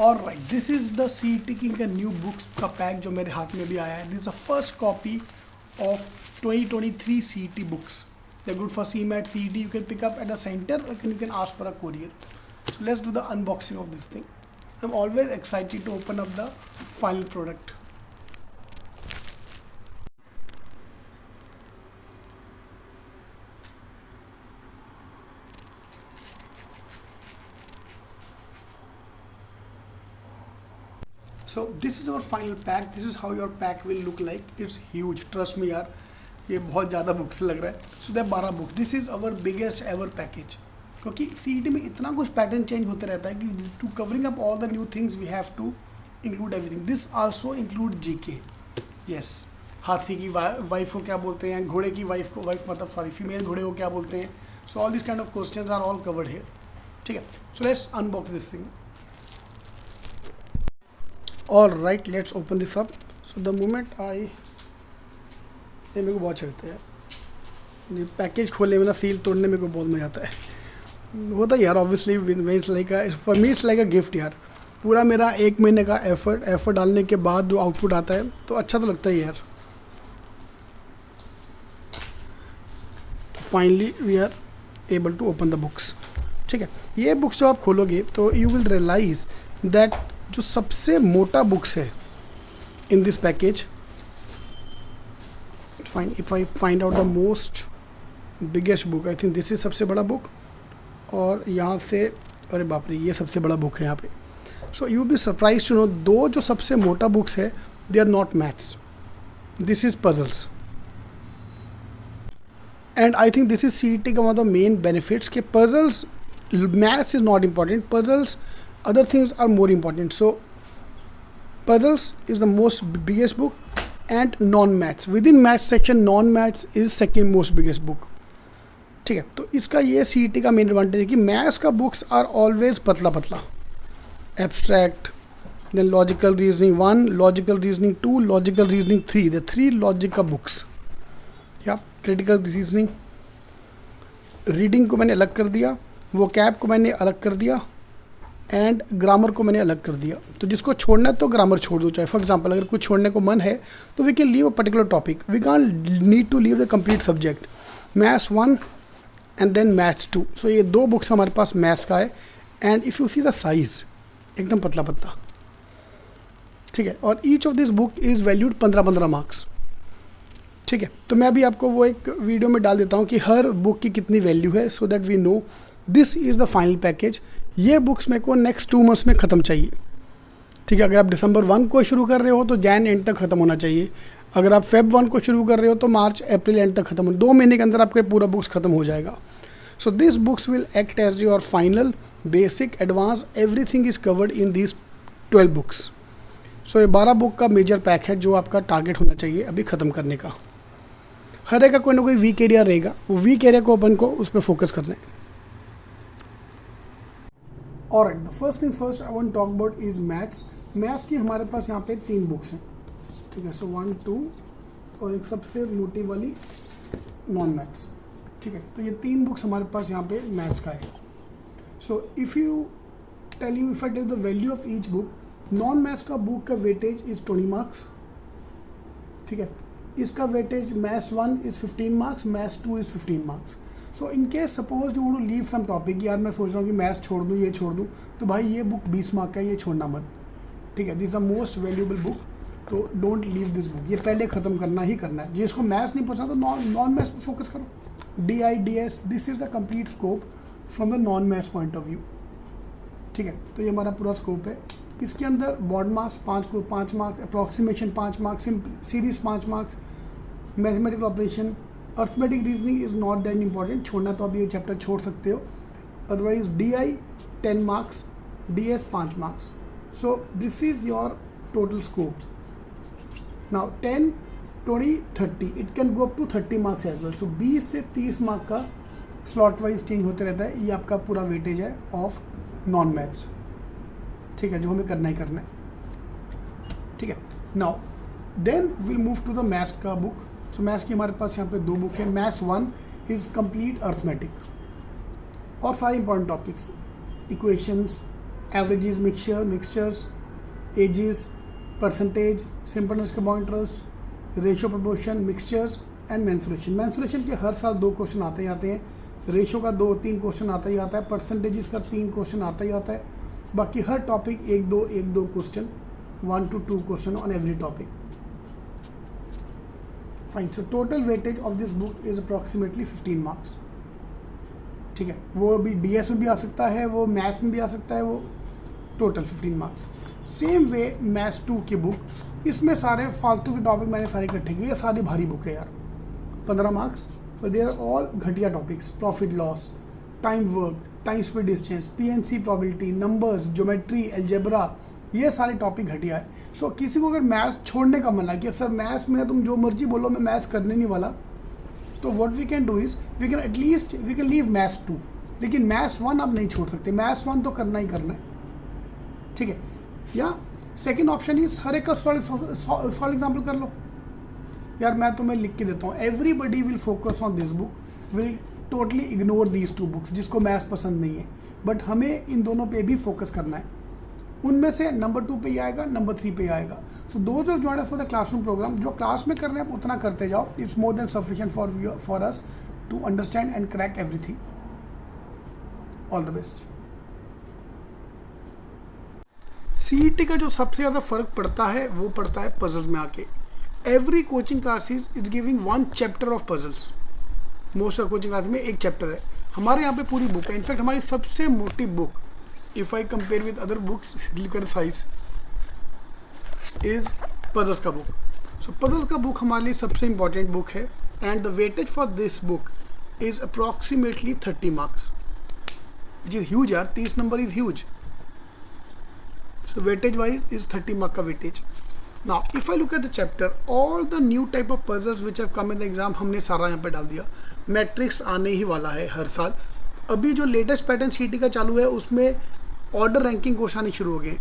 और right, this is the CET king का new books का पैक जो मेरे हाथ में भी आया है. This is the first copy of 2023 CET books. They're good for CMAT, CET. You can pick up at a center or you can ask for a courier. So let's do the unboxing of this thing. I'm always excited to open up the final product. So this is our final pack. This is how your pack will look like. It's huge. Trust me यार, ये बहुत ज़्यादा books लग रहा है. So there are 12 books. This is our biggest ever package. क्योंकि CET में इतना कुछ पैटर्न चेंज होते रहता है कि to covering up all the new things we have to include everything. This also include GK. Yes, हाथी की वाइफ को क्या बोलते हैं, घोड़े की वाइफ को, वाइफ मतलब सॉरी फीमेल घोड़े को क्या बोलते हैं. So all this kind of questions are all covered here. ठीक है, so let's unbox this thing. All right, let's open this up. So the moment ये मेरे को बहुत अच्छा लगता है ये पैकेज खोलने में ना, सील तोड़ने में को बहुत मज़ा आता है. होता है यार, obviously it's like for me it's like a gift यार. पूरा मेरा 1 महीने का एफर्ट डालने के बाद जो आउटपुट आता है तो अच्छा तो लगता है यार. Finally we are able to open the books. ठीक है, ये बुक्स जब आप खोलोगे तो यू विल रियलाइज दैट जो सबसे मोटा बुक्स है in this package, fine if I find out the most biggest book, I think this is सबसे बड़ा बुक. और यहाँ से, अरे बाप रे, ये सबसे बड़ा बुक है यहाँ पे. So you be surprise to know, though जो सबसे मोटा बुक्स है they are not maths, this is puzzles. And I think this is CET का one of the main benefits कि puzzles, maths is not important, puzzles other things are more important. So puzzles is the most biggest book and non-maths, within maths section non-maths is second most biggest book. ठीक है, तो इसका ये CET का main advantage है कि maths का books are always पतला पतला, abstract, then logical reasoning 1, logical reasoning 2, logical reasoning 3, the 3 logic का बुक्स. या क्रिटिकल रीजनिंग, रीडिंग को मैंने अलग कर दिया, वोकैब को मैंने अलग कर दिया, एंड ग्रामर को मैंने अलग कर दिया. तो जिसको छोड़ना है तो ग्रामर छोड़ दो. चाहे फॉर एग्जांपल अगर कुछ छोड़ने को मन है तो we can leave a particular topic, we can't need to leave the complete subject. Maths 1 and then maths 2. So ये 2 बुक्स हमारे पास मैथ्स का है. And if you see the size, एकदम पतला पतला. ठीक है, और each of this book is valued 15-15 marks. ठीक है, तो मैं अभी आपको वो एक वीडियो में डाल देता हूँ कि हर बुक की कितनी वैल्यू है, so that we know. This is the final package. ये बुक्स मेरे को नेक्स्ट 2 मंथ्स में ख़त्म चाहिए. ठीक है, अगर आप दिसंबर 1 को शुरू कर रहे हो तो जैन एंड तक ख़त्म होना चाहिए. अगर आप फेब 1 को शुरू कर रहे हो तो मार्च अप्रैल एंड तक ख़त्म हो. 2 महीने के अंदर आपका पूरा बुक्स ख़त्म हो जाएगा. So this books will act as your final, basic, advance, everything is covered in this 12 books. So ये 12 बुक का मेजर पैक है जो आपका टारगेट होना चाहिए अभी ख़त्म करने का. हर एक का कोई ना कोई वीक एरिया रहेगा, वो वीक एरिया को अपन को उस पर फोकस करना है. Alright, the first thing first I want to talk about is maths. Maths की हमारे पास यहाँ पे 3 बुक्स हैं. ठीक है, सो 1, 2 और एक सबसे मोटी वाली नॉन मैथ्स. ठीक है, तो ये 3 बुक्स हमारे पास यहाँ पे मैथ्स का है. So if I tell the value of each book, non maths का बुक का वेटेज इज़ 20 मार्क्स. ठीक है, इसका weightage maths 1 is 15 marks, maths 2 is 15 marks. So in case suppose you want to leave some topic, यार मैं सोच रहा हूँ कि मैथ्स छोड़ दूँ, ये छोड़ दूँ, तो भाई ये बुक 20 मार्क का है, ये छोड़ना मत. ठीक है, this is the most valuable book, तो डोंट लीव दिस बुक. ये पहले ख़त्म करना ही करना है. जिसको मैथ्स नहीं पसंद तो नॉन मैथ्स पर फोकस करो. DI DS, this is the complete scope from the non maths point of view. ठीक है, तो ये हमारा पूरा स्कोप है. इसके अंदर BODMAS 5 marks, approximation 5 marks, series 5 marks, mathematical operation, arithmetic reasoning is not that important, छोड़ना तो आप ये चैप्टर छोड़ सकते हो. Otherwise DI 10 marks, DS 5 marks. So this is your total scope. Now 10, 20, 30, it can go up to 30 marks as well. So 20 से 30 mark का slot wise change होते रहता है. ये आपका पूरा वेटेज है ऑफ नॉन मैथ्स. ठीक है, जो हमें करना ही करना है. ठीक है, now then will move to the maths का बुक. सो मैथ्स की हमारे पास यहाँ पे 2 बुक है. मैथ्स 1 इज़ कंप्लीट अर्थमेटिक और सारे important topics, equations, averages, mixtures, ages, percentage, simple and compound interest, ratio proportion, mixtures and mensuration. Mensuration के हर साल 2 क्वेश्चन आते ही आते हैं, रेशियो का 2-3 क्वेश्चन आता ही आता है, परसेंटेजेस का 3 क्वेश्चन आता ही आता है, बाकी हर topic 1-2 question, 1 to 2 question on every topic. Fine. So total weightage of this book is approximately 15 marks. ठीक है, वो भी DS में भी आ सकता है, वो मैथ्स में भी आ सकता है, वो total 15 marks. Same way maths 2 की बुक, इसमें सारे फालतू के टॉपिक मैंने सारे इकट्ठे किए, ये सारी भारी बुक है यार, 15 marks, but they are all घटिया topics, profit loss, time work, time speed distance, PNC probability, numbers, geometry, algebra, ये सारे टॉपिक घटिया है। सो किसी को अगर मैथ्स छोड़ने का मन है कि सर मैथ्स में तुम जो मर्जी बोलो मैं मैथ्स करने नहीं वाला, तो what we can do is we can at least we can leave maths 2, लेकिन मैथ्स 1 आप नहीं छोड़ सकते, मैथ्स 1 तो करना ही करना है। ठीक है, या सेकेंड ऑप्शन इज हर एक का सॉल्व एग्जाम्पल कर लो। यार मैं तुम्हें लिख के देता हूँ, everybody will focus on this book, will totally ignore these 2 books, जिसको मैथ्स पसंद नहीं है, बट हमें इन दोनों पे भी फोकस करना है। उनमें से नंबर 2 पे ही आएगा, नंबर 3 पे ही आएगा। So those of join us for the classroom programme, जो क्लास में कर रहे हैं आप उतना करते जाओ, it's more than sufficient for us to understand and crack everything. All the best. CET का जो सबसे ज़्यादा फर्क पड़ता है वो पड़ता है पजल्स में आके। Every coaching classes is giving 1 chapter of puzzles. Most of coaching class में एक चैप्टर है, हमारे यहाँ पे पूरी बुक है। इनफैक्ट हमारी सबसे मोटी book, if I compare with other books, look at size, is puzzles का बुक। सो पजल्स का बुक हमारे लिए सबसे इंपॉर्टेंट बुक है, and the weightage for this book is approximately 30 marks, which is huge यार, 30 number is huge. So weightage wise is 30 mark का weightage. Now if I look at the chapter, all the new type of puzzles which have come in the exam हमने सारा यहाँ पे डाल दिया। Matrix आने ही वाला है हर साल। अभी जो लेटेस्ट पैटर्न CET का चालू है उसमें ऑर्डर रैंकिंग क्वेश्चन आने शुरू हो गए।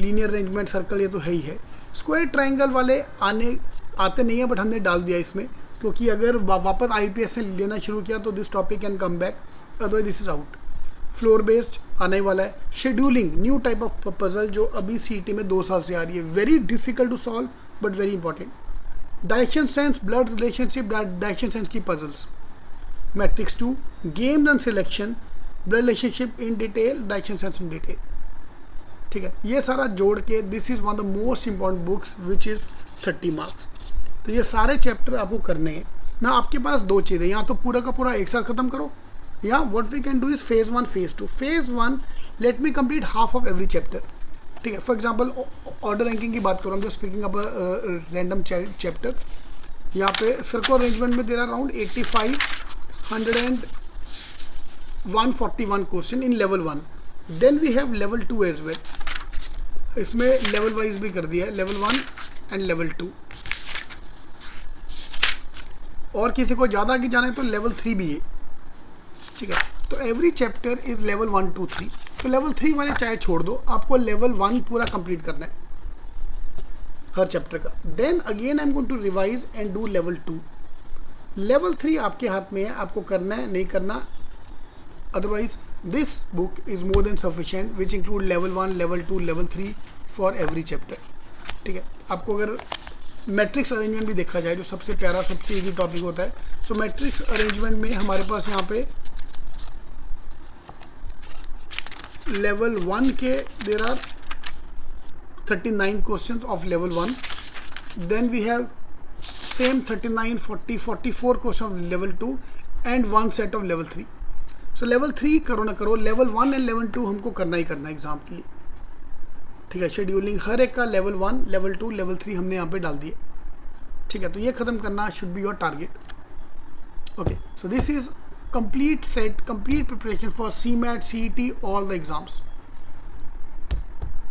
लीनियर अरेंजमेंट, सर्कल, ये तो है ही है। स्क्वायर ट्रायंगल वाले आते नहीं है, बट हमने डाल दिया इसमें, क्योंकि अगर वापस IPS से लेना शुरू किया तो this topic can come back, otherwise this is out. Floor based आने वाला है। Scheduling, new type of puzzle जो अभी CET में 2 साल से आ रही है, very difficult to solve but very important. Direction sense, blood relationship, direction sense की puzzles. Matrix 2, games and selection, blood relationship in detail, direction sense in detail. ठीक है, ये सारा जोड़ के this is one of the most important books which is 30 marks. तो ये सारे चैप्टर आपको करने हैं ना। आपके पास 2 चीज़ें, या तो पूरा का पूरा एक साथ ख़त्म करो, या what we can do is phase 1, phase 2। Phase 1 let me complete half of every chapter. ठीक है, फॉर एग्जांपल ऑर्डर रैंकिंग की बात करूँ, हम जो स्पीकिंग अप रैंडम चैप्टर, यहाँ पे सर्कल अरेंजमेंट में दे रहा around 85, 100 and 141 question in level 1। Then we have level 2 as well, इसमें लेवल वाइज भी कर दिया है, लेवल 1 एंड लेवल 2। और किसी को ज़्यादा आगे जाना है तो लेवल 3 भी है। ठीक है, तो एवरी चैप्टर इज लेवल 1, 2, 3। तो लेवल 3 वाले चाहे छोड़ दो, आपको लेवल 1 पूरा कंप्लीट करना है हर चैप्टर का। Then again I am going to revise and do level 2। Level 3 आपके हाथ में है, आपको करना है नहीं करना, otherwise this book is more than sufficient which include level 1, level 2, level 3 for every chapter. ठीक है, आपको अगर मैट्रिक्स अरेंजमेंट भी देखा जाए, जो सबसे प्यारा, सबसे इजी टॉपिक होता है, सो मैट्रिक्स अरेंजमेंट में हमारे पास यहाँ पे लेवल 1 के there are 39 questions of level 1। Then we have same 39, 40, 44 question of level 2 and 1 set of level 3। So level 3 करो ना करो, लेवल 1 एंड लेवल 2 हमको करना ही करना है एग्जाम के लिए। ठीक है, शेड्यूलिंग हर एक का लेवल 1, लेवल 2, लेवल 3 हमने यहाँ पे डाल दिए। ठीक है, तो ये ख़त्म करना should be your target. Okay, so this is complete set, complete preparation for CMAT, CET, all the exams.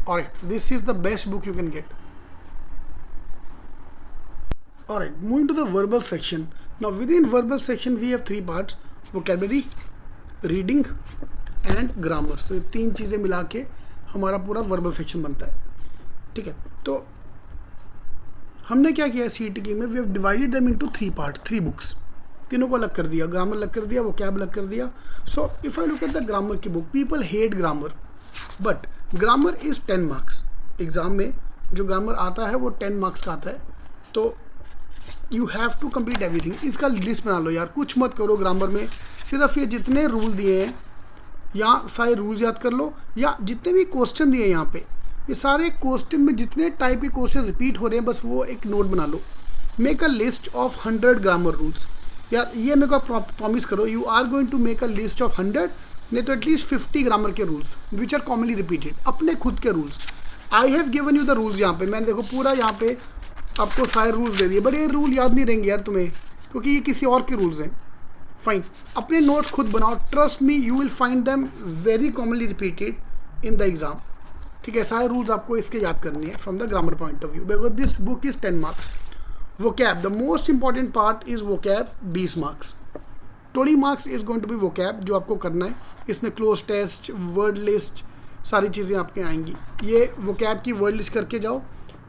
Alright, so this is the best book you can get. Alright, moving to the verbal section. Now within verbal section we have 3 parts: vocabulary, reading and grammar. So 3 चीज़ें मिला के हमारा पूरा verbal section बनता है। ठीक है, तो हमने क्या किया CET की में, we have divided them into 3 parts, 3 books। तीनों को अलग कर दिया, ग्रामर अलग कर दिया, वोकैब अलग कर दिया। So if I look at the grammar की book, people hate grammar, but grammar is 10 marks. Exam में जो ग्रामर आता है वो 10 मार्क्स का आता है, तो you have to complete everything. इसका लिस्ट बना लो यार, कुछ मत करो ग्रामर में, सिर्फ ये जितने रूल दिए हैं या सारे रूल्स याद कर लो, या जितने भी क्वेश्चन दिए हैं यहाँ पे, ये सारे क्वेश्चन में जितने टाइप के क्वेश्चन रिपीट हो रहे हैं बस वो एक नोट बना लो। Make a list of 100 grammar rules. यार ये मेरे को प्रॉमिस करो, you are going to make a list of 100, नहीं तो एटलीस्ट 50 ग्रामर के rules which are commonly repeated, अपने खुद के rules. I have given you the rules. यहाँ पे मैंने देखो पूरा यहाँ पे आपको सारे रूल्स दे दिए, बट ये रूल याद नहीं रहेंगे यार तुम्हें, क्योंकि ये किसी और के रूल्स हैं। फाइन, अपने नोट्स खुद बनाओ, trust me you will find them very commonly repeated in the exam. ठीक है, सारे रूल्स आपको इसके याद करने हैं from the grammar point of view, because this book is 10 marks. vocab, the most important part is vocab, 20 marks. 20 marks is going to be vocab जो आपको करना है। इसमें क्लोज टेस्ट, वर्ड लिस्ट, सारी चीज़ें आपके आएंगी। ये vocab की वर्ड लिस्ट करके जाओ,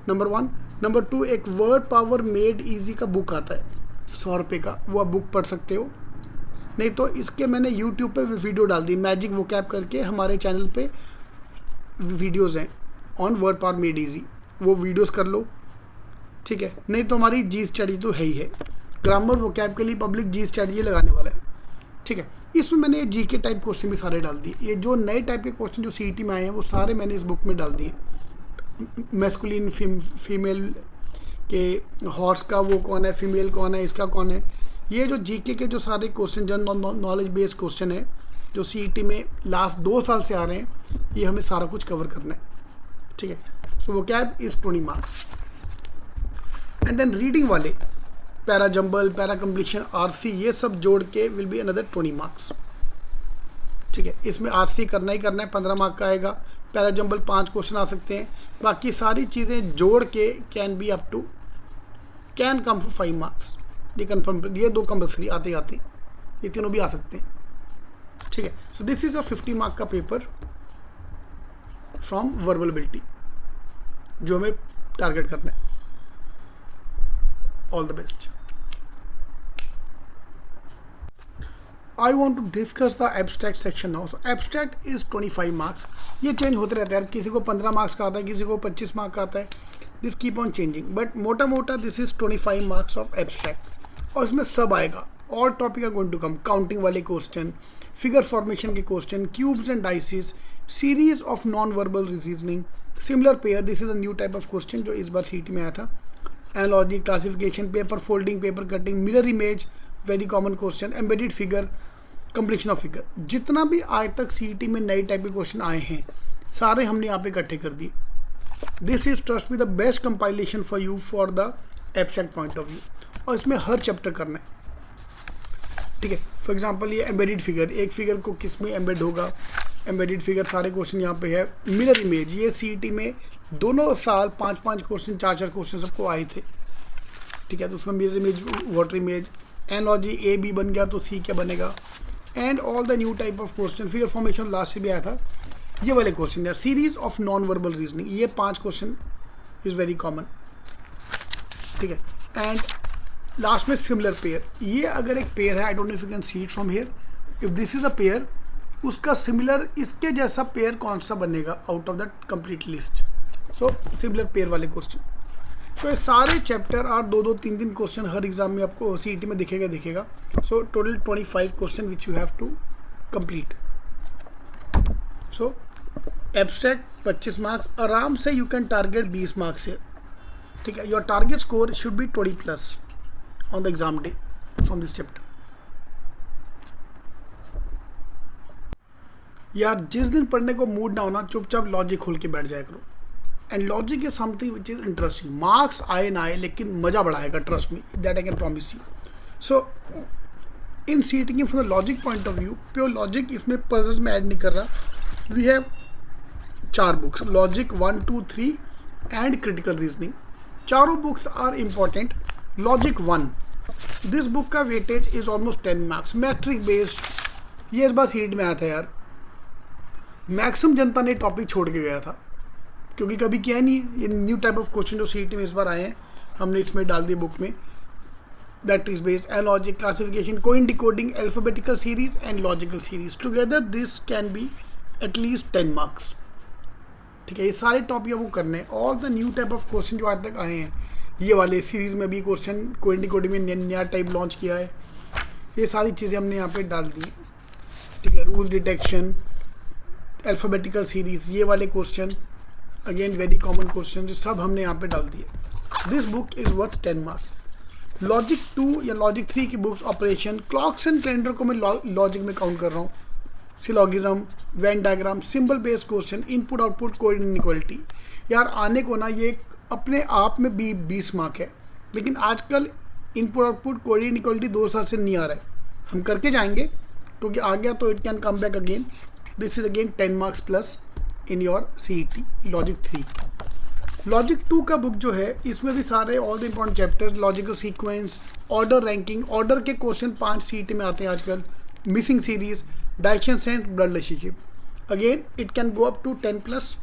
नंबर 1। नंबर 2, एक वर्ड पावर मेड ईजी का बुक आता है 100 रुपये का, वो आप बुक पढ़ सकते हो। नहीं तो इसके मैंने यूट्यूब पे वीडियो डाल दी, मैजिक vocab करके हमारे चैनल पे वीडियोज़ हैं on word power made easy, वो वीडियोज़ कर लो। ठीक है, नहीं तो हमारी जी स्टडी तो है ही है, ग्रामर vocab के लिए पब्लिक जी स्टडी लगाने वाला है। ठीक है, इसमें मैंने जी के टाइप क्वेश्चन भी सारे डाल दिए। ये जो नए टाइप के क्वेश्चन जो CET में आए हैं वो सारे मैंने इस बुक में डाल दिए। मैस्कुलिन फीमेल के हॉर्स का वो कौन है, फीमेल कौन है, इसका कौन है, ये जो जीके के जो सारे question general knowledge based question है जो CET में लास्ट 2 साल से आ रहे हैं, ये हमें सारा कुछ कवर करना है। ठीक है, सो vocab इज 20 मार्क्स। एंड देन रीडिंग वाले para jumble, para completion, RC, ये सब जोड़ के विल बी अनदर 20 मार्क्स। ठीक है, इसमें RC करना ही करना है, 15 मार्क का आएगा। पैरा जंबल 5 क्वेश्चन आ सकते हैं, बाकी सारी चीज़ें जोड़ के कैन कम फॉर 5 मार्क्स। ये कन्फर्म, ये 2 कंपल्सरी आते आते, ये तीनों भी आ सकते हैं। ठीक है, so this is a 50 mark का पेपर फ्रॉम वर्बल एबिलिटी जो हमें टारगेट करना है। All the best. I want to discuss the abstract section now. So abstract is 25 marks. ये चेंज होते रहता है, किसी को 15 मार्क्स का आता है, किसी को 25 मार्क का आता है, this keep on changing, but मोटा मोटा this is 25 marks of abstract. और इसमें सब आएगा, और topic are going to come, counting वाले क्वेश्चन, फिगर फॉर्मेशन के question, cubes and dices, series of non verbal reasoning, similar pair, this is a new type of question जो इस बार CET में आया था, analogy, classification, paper folding, paper cutting, mirror image, very common question, embedded figure, completion of figure. जितना भी आज तक CET में नए टाइप के क्वेश्चन आए हैं सारे हमने यहाँ पे इकट्ठे कर दिए। This is trust me the best compilation for you for the abstract point of view, और इसमें हर चैप्टर करना है। ठीक है, फॉर एग्जांपल ये एम्बेडेड फिगर, एक फिगर को किस में एम्बेड होगा, एम्बेडेड फिगर सारे क्वेश्चन यहाँ पे है। मिरर इमेज, ये CET में दोनों साल 5-5 क्वेश्चन, 4-4 क्वेश्चन सबको आए थे। ठीक है, तो उसमें mirror image, water image, analogy A-B बन गया तो C क्या बनेगा, and all the new type of question, figure formation last से भी आया था, ये वाले क्वेश्चन है। Series of non verbal reasoning, ये 5 क्वेश्चन इज वेरी कॉमन। ठीक है, एंड लास्ट में सिमिलर पेयर, ये अगर एक पेयर है, I don't know if you can see it from here, if this is a pair, उसका सिमिलर इसके जैसा पेयर कौन सा बनेगा out of the complete list. So similar pair वाले क्वेश्चन। सो ये सारे चैप्टर और 2-2, 3-3 क्वेश्चन हर एग्जाम में आपको CET में दिखेगा। So total 25 question which you have to complete. So abstract 25 marks, आराम से यू कैन टारगेट 20 मार्क्स है। ठीक है, your target score should be 20+ on the exam day from this chapter. यार जिस दिन पढ़ने को मूड ना होना, चुपचाप लॉजिक खोल के बैठ जाया करो। And logic is something which is interesting. Marks आए ना आए लेकिन मजा बढ़ाएगा, trust me, that I can promise you. So in CET की from the logic point of view, pure logic, इसमें पजल्स में ऐड नहीं कर रहा। We have 4 books, logic 1, 2, 3 and critical reasoning. चारों books are important. Logic 1, this book का weightage is almost 10 marks, matric based. ये इस बार CET में आया था यार, मैक्सिमम जनता ने टॉपिक छोड़ के गया था क्योंकि कभी किया नहीं है। ये न्यू टाइप ऑफ क्वेश्चन जो CET में इस बार आए हैं, हमने इसमें डाल दिए बुक में। Matrix based, analogy, classification, coin decoding, alphabetical series and logical series, together this can be at least 10 marks. ठीक है, ये सारे टॉपिक आपको करने हैं। All the new type of question जो आज तक आए हैं, ये वाले सीरीज़ में भी क्वेश्चन कोडिंग कोडिंग में नया टाइप लॉन्च किया है, ये सारी चीज़ें हमने यहाँ पे डाल दी। ठीक है, रूल डिटेक्शन, अल्फ़ाबेटिकल सीरीज, ये वाले question again very common question, जो सब हमने यहाँ पे डाल दिए। This book is worth 10 marks. Logic 2 या लॉजिक 3 की books, operation, clocks and calendar को मैं लॉजिक में काउंट कर रहा हूँ, syllogism, Venn diagram, symbol based question, input output, code inequality. यार आने को ना ये अपने आप में 20 मार्क है, लेकिन आजकल इनपुट आउटपुट, कोड इनइक्वालिटी 2 साल से नहीं आ रहा है, हम करके जाएंगे क्योंकि आ गया तो it can come back again. This is again 10 marks plus in your CET logic 3। Logic 2 का बुक जो है, इसमें भी सारे all the important chapters, logical sequence, order ranking, order के क्वेश्चन 5 CET में आते हैं आजकल, missing series, direction sense, blood relationship. Again it can go up to 10 plus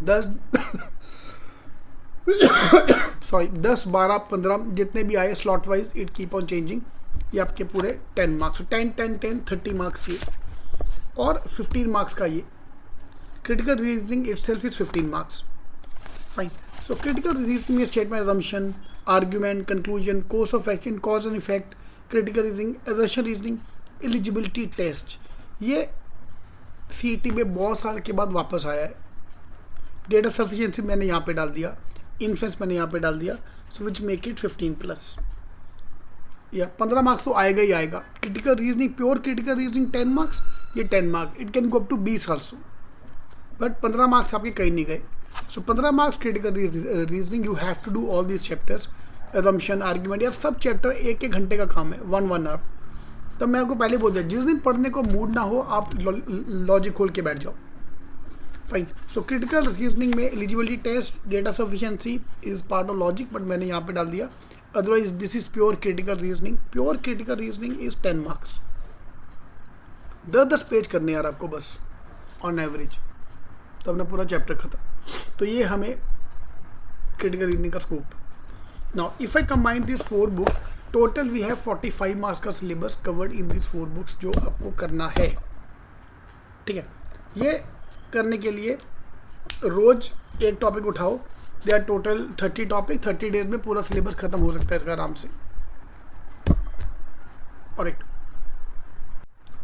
10 sorry 10, 12, 15 जितने भी आए slot wise, it keep on changing. ये आपके पूरे 10 मार्क्स, 30 मार्क्स ये, और 15 मार्क्स का ये। Critical reasoning itself is 15 marks. Fine. So critical reasoning में statement, assumption, argument, conclusion, course of action, cause and effect, critical reasoning, assertion reasoning, eligibility test, ये CET में बहुत साल के बाद वापस आया है। डेटा सफिशिएंसी मैंने यहाँ पे डाल दिया, इन्फ्लुएंस मैंने यहाँ पे डाल दिया, so which make it 15 plus, या 15 मार्क्स तो आएगा ही आएगा। Critical reasoning, pure critical reasoning 10 marks, ये 10 marks, it can go up to 20 also, but 15 marks आपके कहीं नहीं गए। So 15 marks critical reasoning, you have to do all these chapters, assumption, argument, यार सब चैप्टर 1-1 घंटे का काम है, 1 आवर। तब मैं आपको पहले बोल दिया, जिस दिन पढ़ने को मूड ना हो आप लॉजिक खोल के बैठ जाओ। फाइन। सो क्रिटिकल रीजनिंग में eligibility test, data sufficiency is part of logic, but मैंने यहाँ पे डाल दिया। Otherwise this is pure critical reasoning. Pure critical reasoning is 10 marks. 10 page करने यार आपको बस ऑन एवरेज, तो अपना पूरा चैप्टर खत्म। तो ये हमें क्रिटिकल रीजनिंग का scope. Now if I combine this 4 books, total we have 45 marks का syllabus covered in this 4 books, जो आपको करना है। ठीक है, ये करने के लिए रोज एक टॉपिक उठाओ, they are total 30 topic, 30 days में पूरा सिलेबस खत्म हो सकता है इसका आराम से। Correct.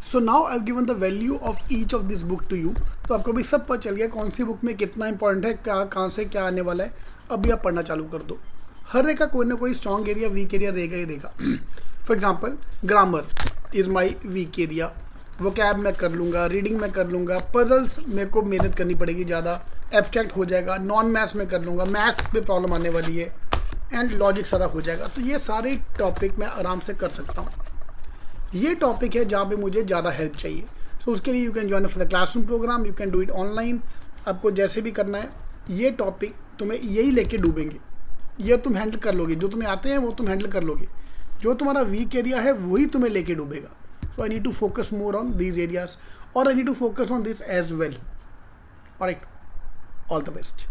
So now I have given the value of each of this book to you. तो आपको भी सब पता चल गया कौन सी बुक में कितना इंपॉर्टेंट है, कहाँ से क्या आने वाला है। अभी आप पढ़ना चालू कर दो। हर एक का कोई ना कोई स्ट्रॉन्ग एरिया, वीक एरिया रहेगा ही रहेगा। For example grammar is my weak area, vocab मैं कर लूँगा, रीडिंग मैं कर लूँगा, पजल्स मेरे को मेहनत करनी पड़ेगी ज़्यादा, एब्स्ट्रैक्ट हो जाएगा, नॉन मैथ्स में कर लूँगा, मैथ्स पे प्रॉब्लम आने वाली है, एंड लॉजिक सारा हो जाएगा। तो ये सारे टॉपिक मैं आराम से कर सकता हूँ। ये टॉपिक है जहाँ पे मुझे ज़्यादा हेल्प चाहिए। सो उसके लिए you can join for the classroom programme, you can do it online. आपको जैसे भी करना है, ये टॉपिक तुम्हें यही लेके डूबेंगे, ये तुम हैंडल कर लोगे, जो तुम्हें आते हैं वो तुम हैंडल कर लोगे, जो तुम्हारा वीक एरिया है वही तुम्हें लेके डूबेगा। So I need to focus more on these areas, और I need to focus on this as well. Alright, all the best.